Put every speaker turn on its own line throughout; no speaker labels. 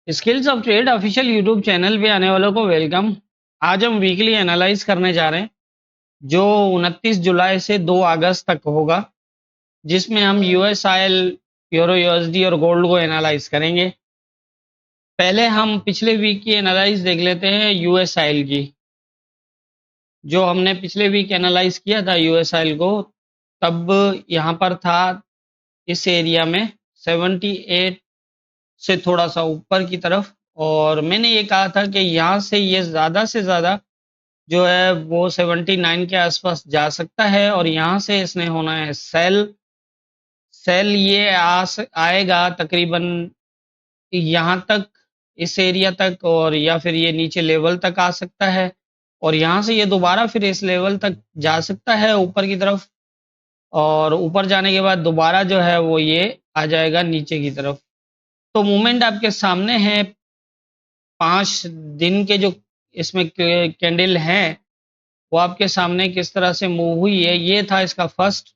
Skills of trade official YouTube channel पे आने वालों को वेलकम। आज हम वीकली एनालाइज करने जा रहे हैं जो 29 जुलाई से 2 अगस्त तक होगा, जिसमें हम यूएस ऑयल, यूरो यूएसडी और गोल्ड को एनालाइज करेंगे। पहले हम पिछले वीक की एनालाइज देख लेते हैं यूएस ऑयल की। जो हमने पिछले वीक एनालाइज किया था यूएस ऑयल को, तब यहाँ पर था इस एरिया में 78 से थोड़ा सा ऊपर की तरफ, और मैंने ये कहा था कि यहाँ से ये ज़्यादा से ज़्यादा जो है वो 79 के आसपास जा सकता है, और यहाँ से इसने होना है सेल। सेल ये आएगा तकरीबन यहाँ तक, इस एरिया तक, और या फिर ये नीचे लेवल तक आ सकता है, और यहाँ से ये दोबारा फिर इस लेवल तक जा सकता है ऊपर की तरफ, और ऊपर जाने के बाद दोबारा जो है वो ये आ जाएगा नीचे की तरफ। तो मूवमेंट आपके सामने है। 5 दिन के जो इसमें कैंडल हैं वो आपके सामने किस तरह से मूव हुई है। ये था इसका फर्स्ट,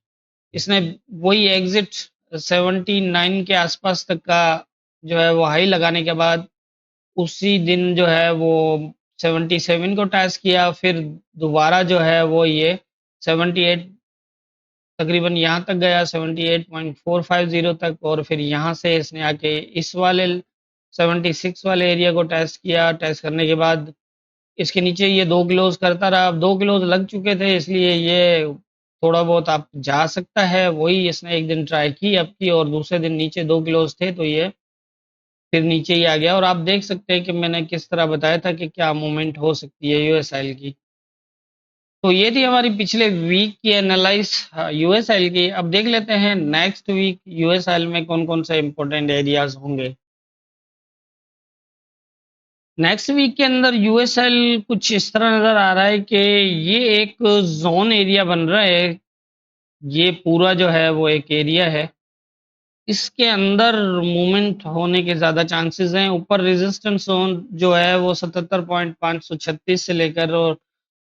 इसने वही एग्जिट 79 के आसपास तक का जो है वो हाई लगाने के बाद उसी दिन जो है वो 77 को टच किया, फिर दोबारा जो है वो ये 78 तकरीबन यहाँ तक गया, 78.450 तक, और फिर यहाँ से इसने आके इस वाले 76 वाले एरिया को टेस्ट किया। टेस्ट करने के बाद इसके नीचे ये 2 क्लोज करता रहा। अब 2 क्लोज लग चुके थे, इसलिए ये थोड़ा बहुत आप जा सकता है। वही इसने एक दिन ट्राई की अब की, और दूसरे दिन नीचे 2 क्लोज थे तो ये फिर नीचे ही आ गया। और आप देख सकते हैं कि मैंने किस तरह बताया था कि क्या मूवमेंट हो सकती है यूएसएल की। तो ये थी हमारी पिछले वीक की एनालाइज यूएसएल की। अब देख लेते हैं नेक्स्ट वीक यूएसएल में कौन कौन से इंपॉर्टेंट एरियाज होंगे। नेक्स्ट वीक के अंदर यूएसएल कुछ इस तरह नजर आ रहा है कि ये एक जोन एरिया बन रहा है। ये पूरा जो है वो एक एरिया है, इसके अंदर मूवमेंट होने के ज़्यादा चांसेस हैं। ऊपर रेजिस्टेंस जोन जो है वो 77.536 से लेकर और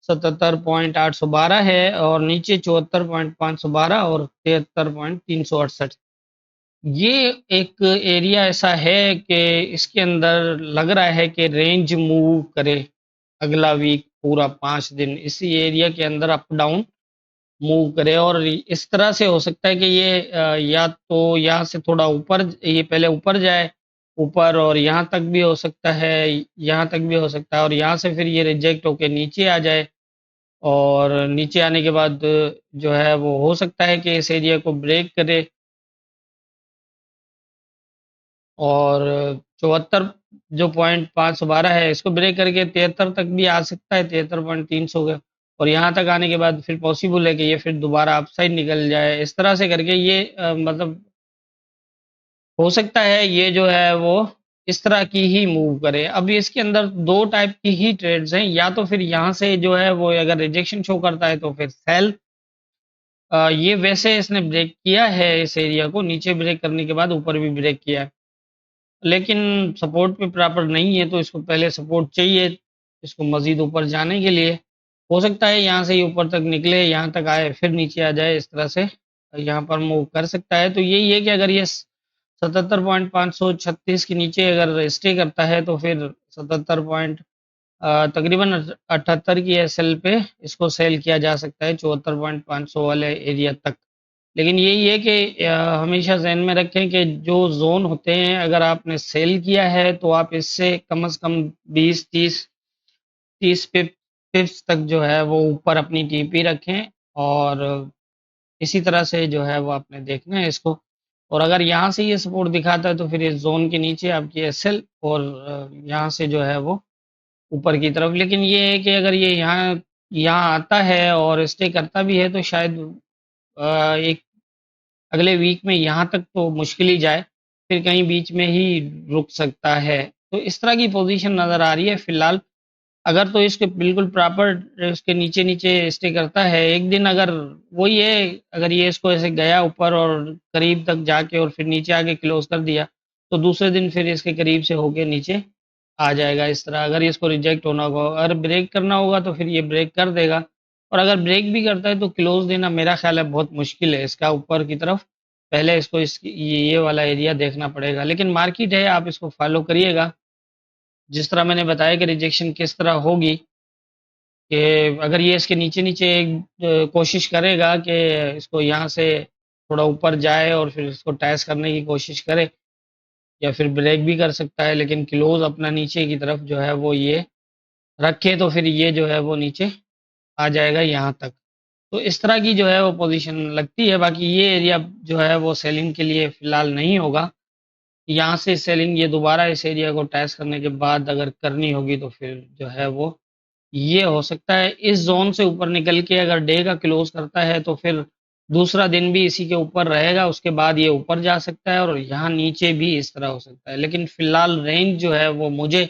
77.812 है, और नीचे 74.512 और 73.368। ये एक एरिया ऐसा है कि इसके अंदर लग रहा है कि रेंज मूव करे अगला वीक पूरा 5 दिन इसी एरिया के अंदर अप डाउन मूव करे। और इस तरह से हो सकता है कि ये या तो यहाँ से थोड़ा ऊपर, ये पहले ऊपर जाए ऊपर, और यहाँ तक भी हो सकता है, यहाँ तक भी हो सकता है, और यहाँ से फिर ये रिजेक्ट होके नीचे आ जाए, और नीचे आने के बाद जो है वो हो सकता है कि इस एरिया को ब्रेक करे, और 74 जो पॉइंट 512 है इसको ब्रेक करके 73 तक भी आ सकता है, 73.300 का। और यहाँ तक आने के बाद फिर पॉसिबल है कि ये फिर दोबारा अपसाइड निकल जाए। इस तरह से करके ये मतलब हो सकता है ये जो है वो इस तरह की ही मूव करे। अब इसके अंदर दो टाइप की ही ट्रेड्स हैं, या तो फिर यहाँ से जो है वो अगर रिजेक्शन शो करता है तो फिर सेल। ये वैसे इसने ब्रेक किया है इस एरिया को, नीचे ब्रेक करने के बाद ऊपर भी ब्रेक किया है, लेकिन सपोर्ट पे प्रॉपर नहीं है, तो इसको पहले सपोर्ट चाहिए इसको मजीद ऊपर जाने के लिए। हो सकता है यहाँ से ही ऊपर तक निकले, यहाँ तक आए, फिर नीचे आ जाए, इस तरह से यहाँ पर मूव कर सकता है। तो यही है कि अगर ये 77.536 के नीचे अगर स्टे करता है तो फिर 77 पॉइंट तकरीबन 78 की एसएल पे इसको सेल किया जा सकता है, 74.500 वाले एरिया तक। लेकिन यही है कि हमेशा ज़हन में रखें कि जो जोन होते हैं अगर आपने सेल किया है तो आप इससे कम से कम 20 30 पिप्स तक जो है वो ऊपर अपनी टीपी रखें, और इसी तरह से जो है वो आपने देखना है इसको। और अगर यहाँ से ये सपोर्ट दिखाता है तो फिर इस जोन के नीचे आपकी एसएल, और यहाँ से जो है वो ऊपर की तरफ। लेकिन ये है कि अगर ये यहाँ यहाँ आता है और स्टे करता भी है तो शायद एक अगले वीक में यहाँ तक तो मुश्किल ही जाए, फिर कहीं बीच में ही रुक सकता है। तो इस तरह की पोजीशन नज़र आ रही है फिलहाल। अगर तो इसके बिल्कुल प्रॉपर इसके नीचे नीचे स्टे करता है एक दिन, अगर वही है, अगर ये इसको ऐसे गया ऊपर और करीब तक जाके और फिर नीचे आके क्लोज कर दिया, तो दूसरे दिन फिर इसके करीब से होके नीचे आ जाएगा इस तरह। अगर इसको रिजेक्ट होना होगा, अगर ब्रेक करना होगा तो फिर ये ब्रेक कर देगा, और अगर ब्रेक भी करता है तो क्लोज देना मेरा ख्याल है बहुत मुश्किल है इसका ऊपर की तरफ। पहले इसको ये वाला एरिया देखना पड़ेगा, लेकिन मार्केट है, आप इसको फॉलो करिएगा। जिस तरह मैंने बताया कि रिजेक्शन किस तरह होगी, कि अगर ये इसके नीचे-नीचे कोशिश करेगा कि इसको यहाँ से थोड़ा ऊपर जाए और फिर इसको टैस करने की कोशिश करे, या फिर ब्रेक भी कर सकता है, लेकिन क्लोज अपना नीचे की तरफ जो है वो ये रखे तो फिर ये जो है वो नीचे आ जाएगा यहाँ तक। तो इस तरह की जो है वो पोजीशन लगती है। बाकी ये एरिया जो है वो सेलिंग के लिए फिलहाल नहीं होगा। यहाँ से सेलिंग ये दोबारा इस एरिया को टेस्ट करने के बाद अगर करनी होगी तो फिर जो है वो ये हो सकता है इस जोन से ऊपर निकल के अगर डे का क्लोज करता है तो फिर दूसरा दिन भी इसी के ऊपर रहेगा, उसके बाद ये ऊपर जा सकता है और यहाँ नीचे भी इस तरह हो सकता है। लेकिन फिलहाल रेंज जो है वो मुझे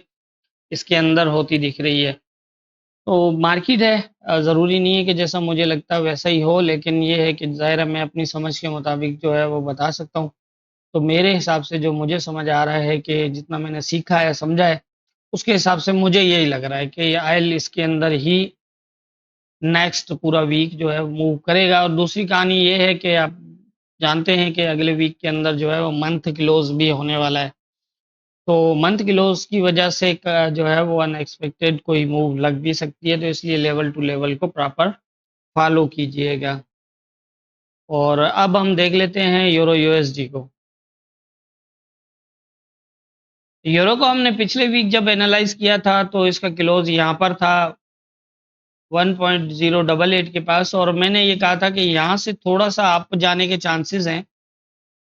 इसके अंदर होती दिख रही है। तो मार्केट है, ज़रूरी नहीं है कि जैसा मुझे लगता है वैसा ही हो, लेकिन ये है कि ज़ाहिर है मैं अपनी समझ के मुताबिक जो है वो बता सकता हूँ। तो मेरे हिसाब से जो मुझे समझ आ रहा है कि जितना मैंने सीखा है, समझा है, उसके हिसाब से मुझे यही लग रहा है कि आयल इसके अंदर ही नेक्स्ट पूरा वीक जो है मूव करेगा। और दूसरी कहानी ये है कि आप जानते हैं कि अगले वीक के अंदर जो है वो मंथ क्लोज भी होने वाला है। तो मंथ क्लोज की वजह से जो है वो अनएक्सपेक्टेड कोई मूव लग भी सकती है, तो इसलिए लेवल टू लेवल को प्रॉपर फॉलो कीजिएगा। और अब हम देख लेते हैं यूरो यूएसडी को। यूरो को हमने पिछले वीक जब एनालाइज किया था तो इसका क्लोज यहाँ पर था 1.088 के पास, और मैंने ये कहा था कि यहाँ से थोड़ा सा अप जाने के चांसेस हैं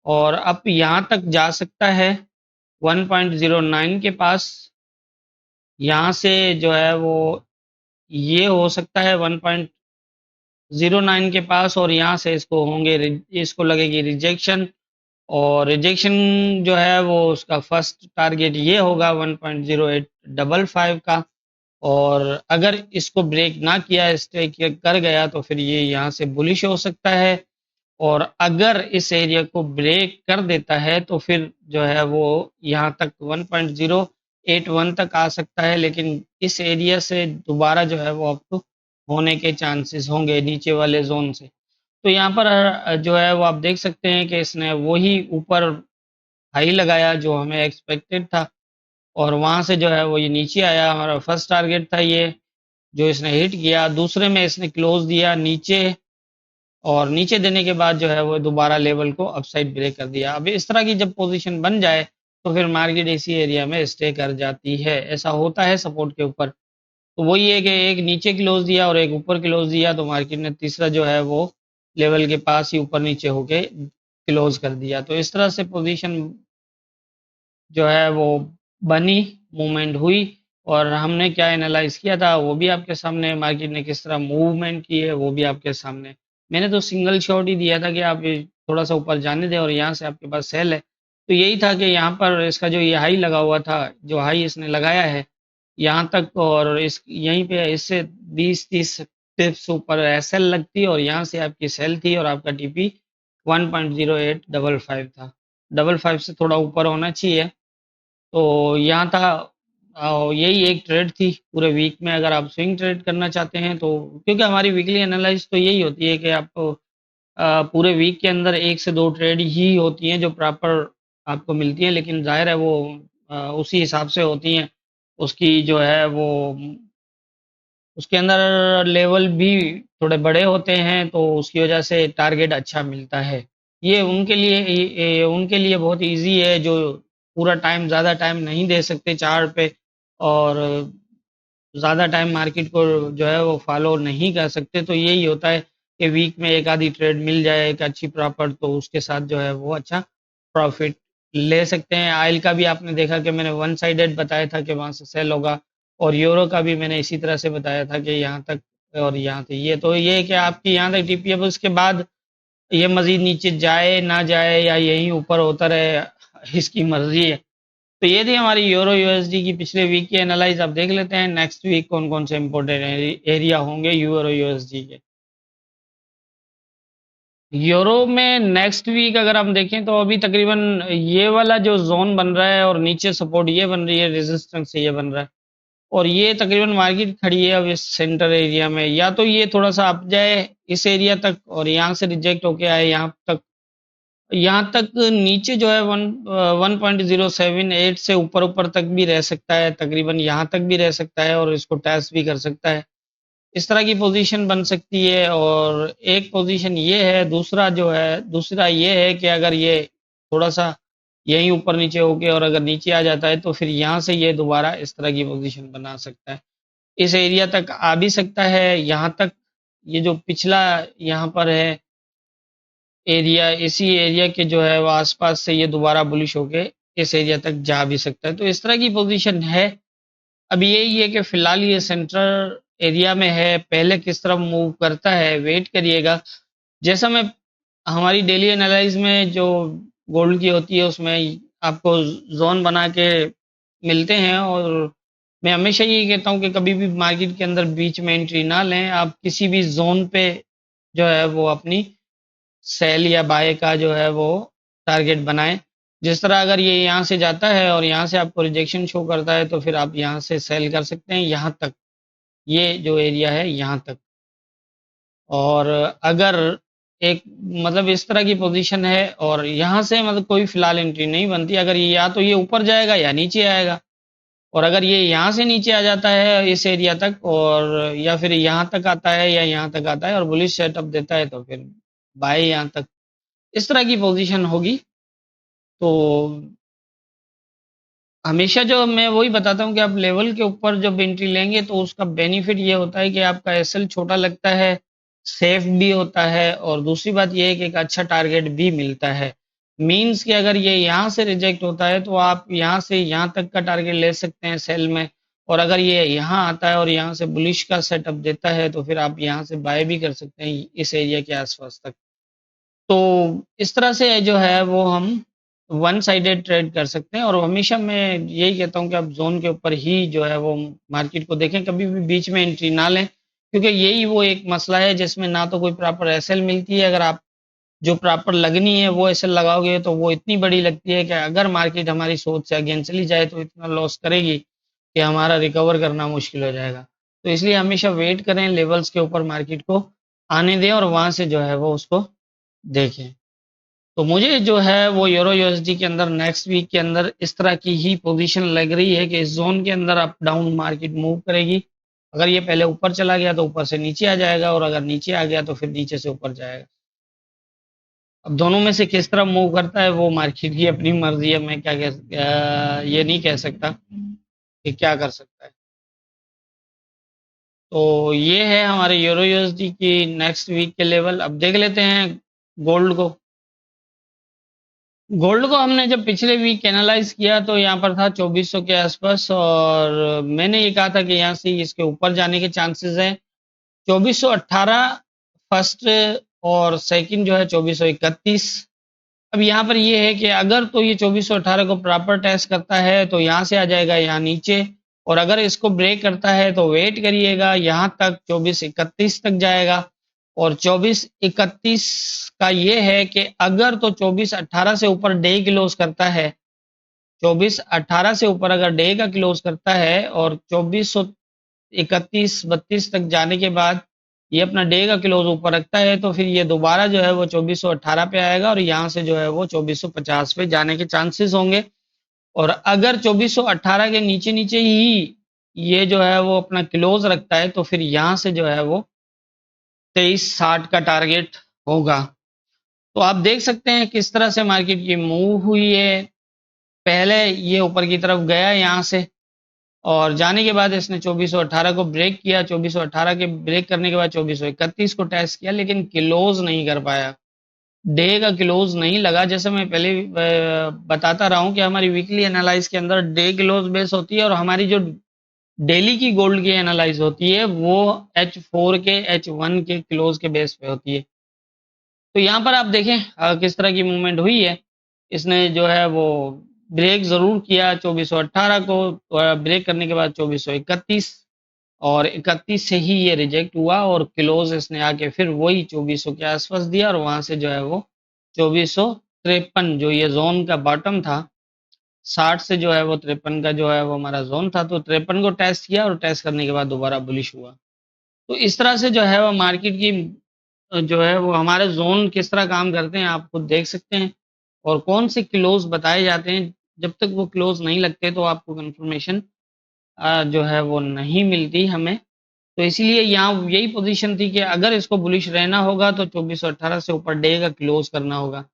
और अप यहाँ तक जा सकता है 1.09 के पास। यहाँ से जो है वो ये हो सकता है 1.09 के पास, और यहाँ से इसको होंगे इसको लगेगी रिजेक्शन, और रिजेक्शन जो है वो उसका फर्स्ट टारगेट ये होगा 1.0855 का। और अगर इसको ब्रेक ना किया, स्टे कर गया, तो फिर ये यहाँ से बुलिश हो सकता है। और अगर इस एरिया को ब्रेक कर देता है तो फिर जो है वो यहाँ तक 1.081 तक आ सकता है, लेकिन इस एरिया से दोबारा जो है वो अप होने के चांसेस होंगे नीचे वाले जोन से। तो यहाँ पर जो है वो आप देख सकते हैं कि इसने वही ऊपर हाई लगाया जो हमें एक्सपेक्टेड था, और वहां से जो है वो ये नीचे आया। हमारा फर्स्ट टारगेट था ये, जो इसने हिट किया। दूसरे में इसने क्लोज दिया नीचे, और नीचे देने के बाद जो है वो दोबारा लेवल को अपसाइड ब्रेक कर दिया। अब इस तरह की जब पोजीशन बन जाए तो फिर मार्केट इसी एरिया में स्टे कर जाती है। ऐसा होता है सपोर्ट के ऊपर। तो वही है कि एक नीचे क्लोज दिया और एक ऊपर क्लोज दिया, तो मार्केट ने तीसरा जो है वो लेवल के पास ही ऊपर नीचे होके क्लोज कर दिया। तो इस तरह से पोजीशन जो है वो बनी, मूवमेंट हुई, और हमने क्या एनालाइज किया था वो भी आपके सामने, मार्केट ने किस तरह मूवमेंट की है वो भी आपके सामने। मैंने तो सिंगल शॉट ही दिया था कि आप ये थोड़ा सा ऊपर जाने दें और यहाँ से आपके पास सेल है। तो यही था कि यहाँ पर इसका जो ये हाई लगा हुआ था, जो हाई इसने लगाया है यहाँ तक, और इस यहीं पे इससे 20-30 टिप्स ऊपर एसएल लगती और यहाँ से आपकी सेल थी, और आपका टीपी 1.0855 था। 55 से थोड़ा ऊपर होना चाहिए। तो यहाँ था, यही एक ट्रेड थी पूरे वीक में। अगर आप स्विंग ट्रेड करना चाहते हैं तो, क्योंकि हमारी वीकली एनालाइज तो यही होती है कि आपको पूरे वीक के अंदर एक से दो ट्रेड ही होती हैं जो प्रॉपर आपको मिलती हैं, लेकिन जाहिर है वो उसी हिसाब से होती हैं। उसकी जो है वो उसके अंदर लेवल भी थोड़े बड़े होते हैं, तो उसकी वजह से टारगेट अच्छा मिलता है। ये उनके लिए बहुत इजी है जो पूरा टाइम, ज़्यादा टाइम नहीं दे सकते चार्ट पे, और ज़्यादा टाइम मार्केट को जो है वो फॉलो नहीं कर सकते। तो यही होता है कि वीक में एक आधी ट्रेड मिल जाए एक अच्छी प्रॉपर, तो उसके साथ जो है वो अच्छा प्रॉफिट ले सकते हैं। आयल का भी आपने देखा कि मैंने वन साइडेड बताया था कि वहाँ से सेल होगा, और यूरो का भी मैंने इसी तरह से बताया था कि यहाँ तक और यहाँ से ये, तो ये है कि आपकी यहाँ तक टीपी, अब उसके बाद ये मजीद नीचे जाए ना जाए या यहीं ऊपर होता रहे, इसकी मर्जी है। तो ये थी हमारी यूरो यूएसडी की पिछले वीक की एनालाइज। अब देख लेते हैं नेक्स्ट वीक कौन कौन से इंपॉर्टेंट एरिया होंगे यूरो यूएसडी के। यूरो में नेक्स्ट वीक अगर हम देखें तो अभी तकरीबन ये वाला जो जोन बन रहा है और नीचे सपोर्ट ये बन रही है, रेजिस्टेंस ये बन रहा है, और ये तकरीबन मार्केट खड़ी है अब इस सेंटर एरिया में। या तो ये थोड़ा सा अप जाए इस एरिया तक और यहाँ से रिजेक्ट होके आए यहाँ तक, यहाँ तक नीचे जो है 1.078 से ऊपर तक भी रह सकता है, तकरीबन यहाँ तक भी रह सकता है और इसको टेस्ट भी कर सकता है। इस तरह की पोजीशन बन सकती है। और एक पोजीशन ये है, दूसरा ये है कि अगर ये थोड़ा सा यहीं ऊपर नीचे होके और अगर नीचे आ जाता है तो फिर यहाँ से ये दोबारा इस तरह की पोजीशन बना सकता है। इस एरिया तक आ भी सकता है, यहाँ तक ये जो पिछला यहाँ पर है एरिया, इसी एरिया के जो है वो आसपास से ये दोबारा बुलिश होके इस एरिया तक जा भी सकता है। तो इस तरह की पोजीशन है। अब यही है कि फिलहाल ये सेंट्रल एरिया में है, पहले किस तरफ मूव करता है वेट करिएगा। जैसा मैं हमारी डेली एनालाइज में जो गोल्ड की होती है उसमें आपको जोन बना के मिलते हैं और मैं हमेशा यही कहता हूँ कि कभी भी मार्केट के अंदर बीच में एंट्री ना लें, आप किसी भी जोन पे जो है वो अपनी सेल या बाय का जो है वो टारगेट बनाएं। जिस तरह अगर ये यहाँ से जाता है और यहाँ से आपको रिजेक्शन शो करता है तो फिर आप यहाँ से सेल कर सकते हैं यहाँ तक, ये जो एरिया है यहाँ तक। और अगर एक मतलब इस तरह की पोजीशन है और यहाँ से मतलब कोई फिलहाल एंट्री नहीं बनती, अगर ये या तो ये ऊपर जाएगा या नीचे आएगा। और अगर ये यहाँ से नीचे आ जाता है इस एरिया तक और या फिर यहाँ तक आता है या यहाँ तक आता है और बुलिश सेटअप देता है तो फिर बाय यहाँ तक, इस तरह की पोजीशन होगी। तो हमेशा जो मैं वही बताता हूँ कि आप लेवल के ऊपर जब एंट्री लेंगे तो उसका बेनिफिट ये होता है कि आपका एसएल छोटा लगता है, सेफ भी होता है और दूसरी बात ये है कि एक अच्छा टारगेट भी मिलता है। मीन्स कि अगर ये यहाँ से रिजेक्ट होता है तो आप यहाँ से यहाँ तक का टारगेट ले सकते हैं सेल में। और अगर ये यहाँ आता है और यहाँ से बुलिश का सेटअप देता है तो फिर आप यहाँ से बाय भी कर सकते हैं इस एरिया के आसपास तक। तो इस तरह से जो है वो हम वन साइडेड ट्रेड कर सकते हैं। और हमेशा मैं यही कहता हूँ कि आप जोन के ऊपर ही जो है वो मार्केट को देखें, कभी भी बीच में एंट्री ना लें, क्योंकि यही वो एक मसला है जिसमें ना तो कोई प्रॉपर एसएल मिलती है। अगर आप जो प्रॉपर लगनी है वो एसएल लगाओगे तो वो इतनी बड़ी लगती है कि अगर मार्केट हमारी सोच से अगेंस्ट चली जाए तो इतना लॉस करेगी कि हमारा रिकवर करना मुश्किल हो जाएगा। तो इसलिए हमेशा वेट करें, लेवल्स के ऊपर मार्केट को आने दें और वहां से जो है वो उसको देखें। तो मुझे जो है वो यूरो यूएसडी के अंदर नेक्स्ट वीक के अंदर इस तरह की ही पोजीशन लग रही है कि इस जोन के अंदर अप डाउन मार्केट मूव करेगी। अगर ये पहले ऊपर चला गया तो ऊपर से नीचे आ जाएगा और अगर नीचे आ गया तो फिर नीचे से ऊपर जाएगा। अब दोनों में से किस तरह मूव करता है वो मार्केट की अपनी मर्जी है, मैं ये नहीं कह सकता कि क्या कर सकता है। तो ये है हमारे यूरो यूएसडी की नेक्स्ट वीक के लेवल। अब देख लेते हैं गोल्ड को। गोल्ड को हमने जब पिछले वीक एनालाइज किया तो यहाँ पर था 2400 के आसपास और मैंने ये कहा था कि यहाँ से इसके ऊपर जाने के चांसेस हैं। 2418 फर्स्ट और सेकंड जो है 2431। अब यहाँ पर ये है कि अगर तो ये 2418 को प्रॉपर टेस्ट करता है तो यहाँ से आ जाएगा यहाँ नीचे, और अगर इसको ब्रेक करता है तो वेट करिएगा यहाँ तक 2431 तक जाएगा। और 2431 का ये है कि अगर तो 2418 से ऊपर डे क्लोज करता है, 2418 से ऊपर अगर डे का क्लोज करता है और 2431-32 तक जाने के बाद ये अपना डे का क्लोज ऊपर रखता है तो फिर ये दोबारा जो है वो 2418 पे आएगा और यहाँ से जो है वो 2450 पे जाने के चांसेस होंगे। और अगर 2418 के नीचे नीचे ही ये जो है वो अपना क्लोज रखता है तो फिर यहाँ से जो है वो 2360 का टारगेट होगा। तो आप देख सकते हैं किस तरह से मार्केट की मूव हुई है। पहले ये ऊपर की तरफ गया यहाँ से और जाने के बाद इसने 2418 को ब्रेक किया। 2418 के ब्रेक करने के बाद 2431 को टेस्ट किया लेकिन क्लोज नहीं कर पाया, डे का क्लोज नहीं लगा। जैसे मैं पहले बताता रहा हूँ कि हमारी वीकली एनालाइज के अंदर डे क्लोज बेस होती है और हमारी जो डेली की गोल्ड की एनालाइज होती है वो H4 के H1 के क्लोज के बेस पे होती है। तो यहाँ पर आप देखें किस तरह की मूवमेंट हुई है। इसने जो है वो ब्रेक जरूर किया 2418 को, ब्रेक करने के बाद 2431 और 31 से ही ये रिजेक्ट हुआ और क्लोज इसने आके फिर वही 2400 के आसपास दिया और वहां से जो है वो 2453 जो ये जोन का बॉटम था, 60 से जो है वो 53 का जो है वो हमारा जोन था, तो 53 को टेस्ट किया और टेस्ट करने के बाद दोबारा बुलिश हुआ। तो इस तरह से जो है वो मार्केट की जो है वो हमारे जोन किस तरह काम करते हैं आप खुद देख सकते हैं। और कौन से क्लोज बताए जाते हैं। जब तक वो क्लोज नहीं लगते तो आपको कंफर्मेशन जो है वो नहीं मिलती हमें। तो इसीलिए यहाँ यही पोजीशन थी कि अगर इसको बुलिश रहना होगा तो 2418 से ऊपर डे का क्लोज करना होगा।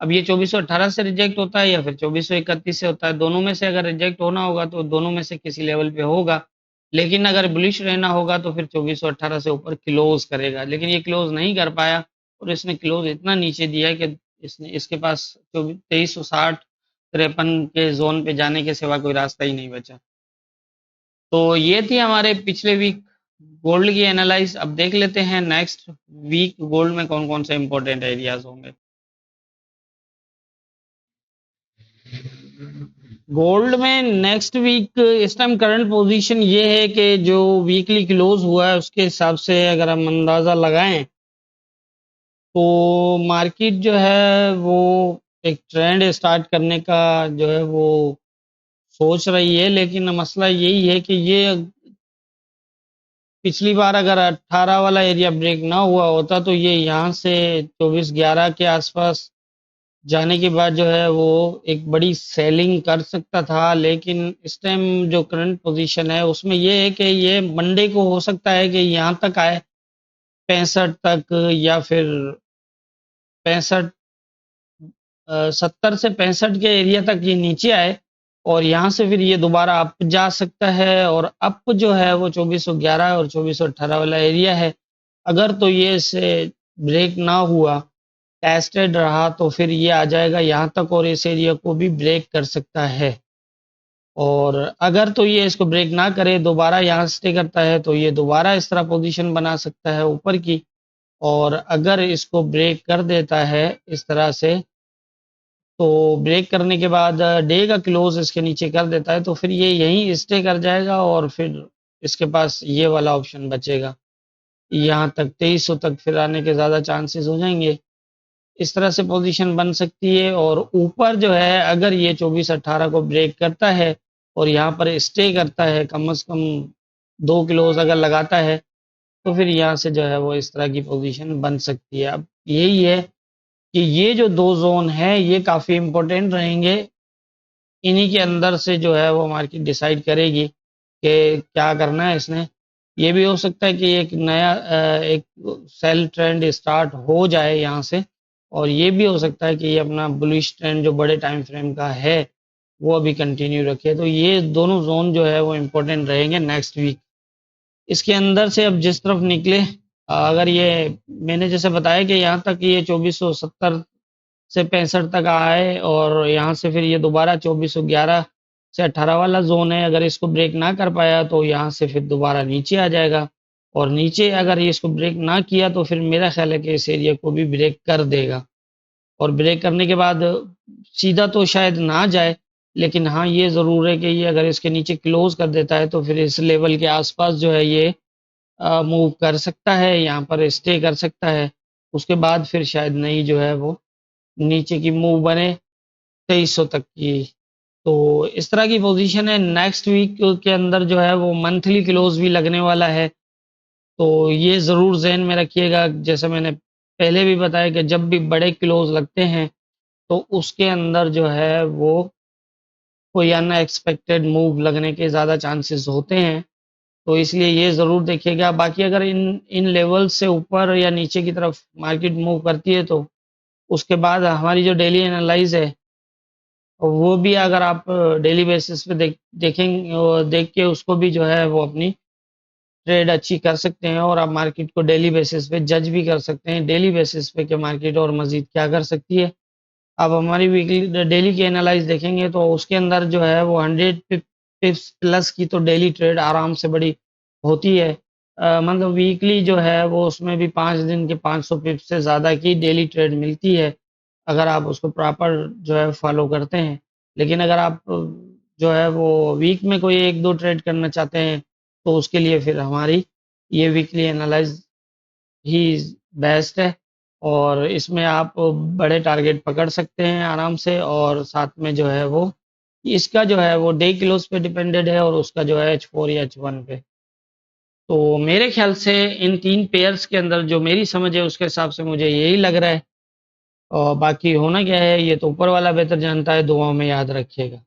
अब ये 2418 से रिजेक्ट होता है या फिर 2431 से होता है, दोनों में से अगर रिजेक्ट होना होगा तो दोनों में से किसी लेवल पे होगा। लेकिन अगर बुलिश रहना होगा तो फिर 2418 से ऊपर क्लोज करेगा, लेकिन ये क्लोज नहीं कर पाया और इसने क्लोज इतना नीचे दिया है कि इसने इसके पास 2360 53 के जोन पे जाने के सिवा कोई रास्ता ही नहीं बचा। तो ये थी हमारे पिछले वीक गोल्ड की एनालाइज। अब देख लेते हैं नेक्स्ट वीक गोल्ड में कौन कौन से इंपॉर्टेंट एरियाज होंगे। गोल्ड में नेक्स्ट वीक इस टाइम करंट पोजीशन ये है कि जो वीकली क्लोज हुआ है उसके हिसाब से अगर हम अंदाजा लगाएं तो मार्केट जो है वो एक ट्रेंड स्टार्ट करने का जो है वो सोच रही है। लेकिन मसला यही है कि ये पिछली बार अगर 18 वाला एरिया ब्रेक ना हुआ होता तो ये यहाँ से 2411 के आसपास जाने के बाद जो है वो एक बड़ी सेलिंग कर सकता था। लेकिन इस टाइम जो करंट पोजीशन है उसमें ये है कि ये मंडे को हो सकता है कि यहाँ तक आए 65 तक, या फिर 65 70 से 65 के एरिया तक ये नीचे आए और यहाँ से फिर ये दोबारा अप जा सकता है। और अप जो है वो 2411 और 2418 वाला एरिया है। अगर तो ये इसे ब्रेक ना हुआ, टेस्टेड रहा, तो फिर ये आ जाएगा यहाँ तक और इस एरिया को भी ब्रेक कर सकता है। और अगर तो ये इसको ब्रेक ना करे, दोबारा यहाँ स्टे करता है, तो ये दोबारा इस तरह पोजीशन बना सकता है ऊपर की। और अगर इसको ब्रेक कर देता है इस तरह से, तो ब्रेक करने के बाद डे का क्लोज इसके नीचे कर देता है, तो फिर ये यहीं स्टे कर जाएगा और फिर इसके पास ये वाला ऑप्शन बचेगा। यहाँ तक 2300 तक फिर आने के ज़्यादा चांसेस हो जाएंगे। इस तरह से पोजीशन बन सकती है। और ऊपर जो है अगर ये 2418 को ब्रेक करता है और यहाँ पर स्टे करता है, कम से कम 2 क्लोज अगर लगाता है, तो फिर यहाँ से जो है वो इस तरह की पोजीशन बन सकती है। अब यही है कि ये जो दो जोन है ये काफ़ी इम्पोर्टेंट रहेंगे। इन्हीं के अंदर से जो है वो मार्केट डिसाइड करेगी कि क्या करना है इसने। ये भी हो सकता है कि एक नया एक सेल ट्रेंड स्टार्ट हो जाए यहाँ से, और ये भी हो सकता है कि ये अपना बुलिश ट्रेंड जो बड़े टाइम फ्रेम का है वो अभी कंटिन्यू रखे। तो ये दोनों जोन जो है वो इम्पोर्टेंट रहेंगे नेक्स्ट वीक। इसके अंदर से अब जिस तरफ निकले, अगर ये मैंने जैसे बताया कि यहाँ तक ये 2470 से 65 तक आए और यहाँ से फिर ये दोबारा 2411 से 18 वाला जोन है, अगर इसको ब्रेक ना कर पाया तो यहाँ से फिर दोबारा नीचे आ जाएगा। और नीचे अगर ये इसको ब्रेक ना किया तो फिर मेरा ख्याल है कि इस एरिया को भी ब्रेक कर देगा। और ब्रेक करने के बाद सीधा तो शायद ना जाए, लेकिन हाँ ये ज़रूर है कि ये अगर इसके नीचे क्लोज कर देता है तो फिर इस लेवल के आसपास जो है ये मूव कर सकता है, यहाँ पर स्टे कर सकता है। उसके बाद फिर शायद नई जो है वो नीचे की मूव बने 2300 तक की। तो इस तरह की पोजीशन है। नेक्स्ट वीक के अंदर जो है वो मंथली क्लोज भी लगने वाला है, तो ये ज़रूर जहन में रखिएगा। जैसे मैंने पहले भी बताया कि जब भी बड़े क्लोज लगते हैं तो उसके अंदर जो है वो कोई अनएक्सपेक्टेड मूव लगने के ज़्यादा चांसेस होते हैं। तो इसलिए ये ज़रूर देखिएगा। बाकी अगर इन इन लेवल से ऊपर या नीचे की तरफ मार्केट मूव करती है तो उसके बाद हमारी जो डेली एनालाइज है वो भी अगर आप डेली बेसिस पे देखेंगे और देख के उसको भी जो है वो अपनी ट्रेड अच्छी कर सकते हैं। और आप मार्केट को डेली बेसिस पे जज भी कर सकते हैं, डेली बेसिस पे कि मार्केट और मज़ीद क्या कर सकती है। अब हमारी वीकली डेली की एनालाइज देखेंगे तो उसके अंदर जो है वो 100 पिप्स प्लस की तो डेली ट्रेड आराम से बड़ी होती है। मतलब वीकली जो है वो उसमें भी 5 दिन के 500 पिप्स से ज़्यादा की डेली ट्रेड मिलती है, अगर आप उसको प्रॉपर जो है फॉलो करते हैं। लेकिन अगर आप जो है वो वीक में कोई एक दो ट्रेड करना चाहते हैं तो उसके लिए फिर हमारी ये वीकली एनालाइज ही बेस्ट है। और इसमें आप बड़े टारगेट पकड़ सकते हैं आराम से, और साथ में जो है वो इसका जो है वो डे क्लोज पे डिपेंडेड है और उसका जो है H4 या H1 पे। तो मेरे ख्याल से इन तीन पेयर्स के अंदर जो मेरी समझ है उसके हिसाब से मुझे यही लग रहा है। और बाकी होना क्या है ये तो ऊपर वाला बेहतर जानता है, दुआओं में याद रखिएगा।